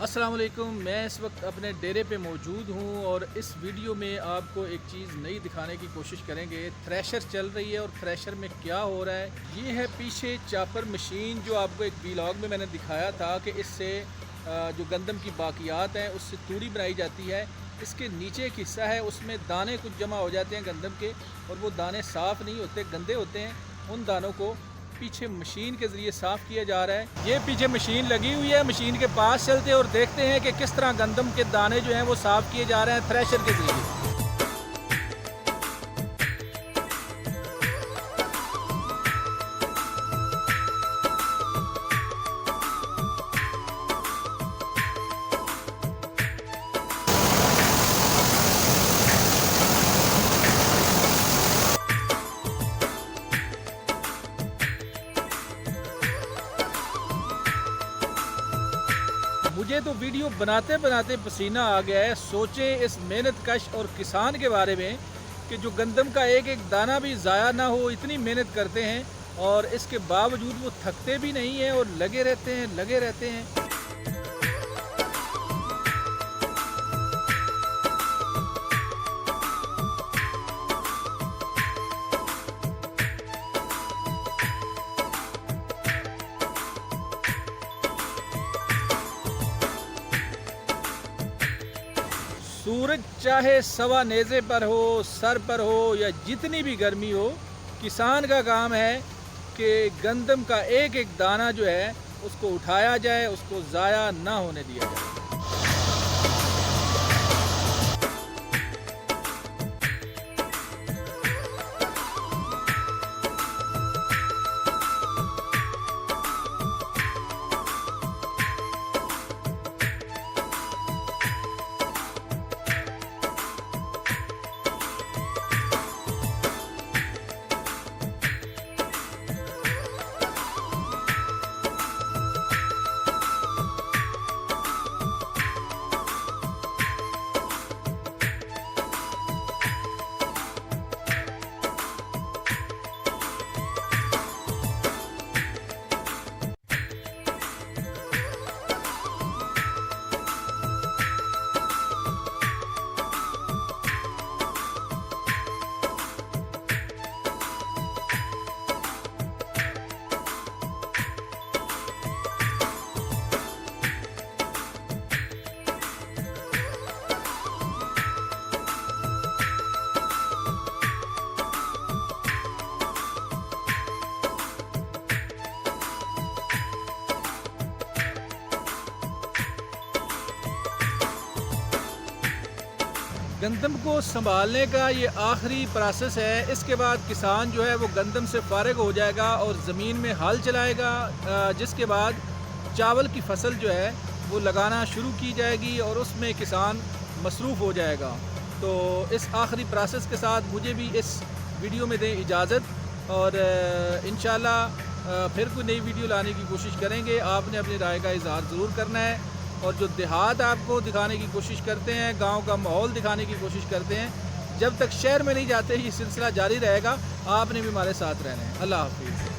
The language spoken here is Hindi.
अस्सलाम वालेकुम। मैं इस वक्त अपने डेरे पे मौजूद हूँ और इस वीडियो में आपको एक चीज़ नई दिखाने की कोशिश करेंगे। थ्रेशर चल रही है और थ्रेशर में क्या हो रहा है। ये है पीछे चापर मशीन, जो आपको एक व्लॉग में मैंने दिखाया था कि इससे जो गंदम की बाकियात हैं उससे तूड़ी बनाई जाती है। इसके नीचे एक हिस्सा है, उसमें दाने कुछ जमा हो जाते हैं गंदम के, और वो दाने साफ़ नहीं होते, गंदे होते हैं। उन दानों को पीछे मशीन के ज़रिए साफ़ किया जा रहा है। ये पीछे मशीन लगी हुई है, मशीन के पास चलते हैं और देखते हैं कि किस तरह गंदम के दाने जो हैं वो साफ़ किए जा रहे हैं थ्रेशर के ज़रिए। मुझे तो वीडियो बनाते बनाते पसीना आ गया है। सोचें इस मेहनत कश और किसान के बारे में कि जो गंदम का एक एक दाना भी ज़ाया ना हो, इतनी मेहनत करते हैं और इसके बावजूद वो थकते भी नहीं हैं और लगे रहते हैं। सूरज चाहे सवा नेज़े पर हो, सर पर हो या जितनी भी गर्मी हो, किसान का काम है कि गंदम का एक एक दाना जो है उसको उठाया जाए, उसको ज़ाया ना होने दिया जाए। गंदम को संभालने का ये आखिरी प्रोसेस है। इसके बाद किसान जो है वो गंदम से फारिग हो जाएगा और ज़मीन में हल चलाएगा, जिसके बाद चावल की फसल जो है वो लगाना शुरू की जाएगी और उसमें किसान मसरूफ़ हो जाएगा। तो इस आखिरी प्रोसेस के साथ मुझे भी इस वीडियो में दें इजाज़त और इंशाल्लाह फिर कोई नई वीडियो लाने की कोशिश करेंगे। आपने अपनी राय का इज़हार ज़रूर करना है और जो देहात आपको दिखाने की कोशिश करते हैं, गांव का माहौल दिखाने की कोशिश करते हैं, जब तक शहर में नहीं जाते ये सिलसिला जारी रहेगा। आपने भी हमारे साथ रहना है। अल्लाह हाफिज़।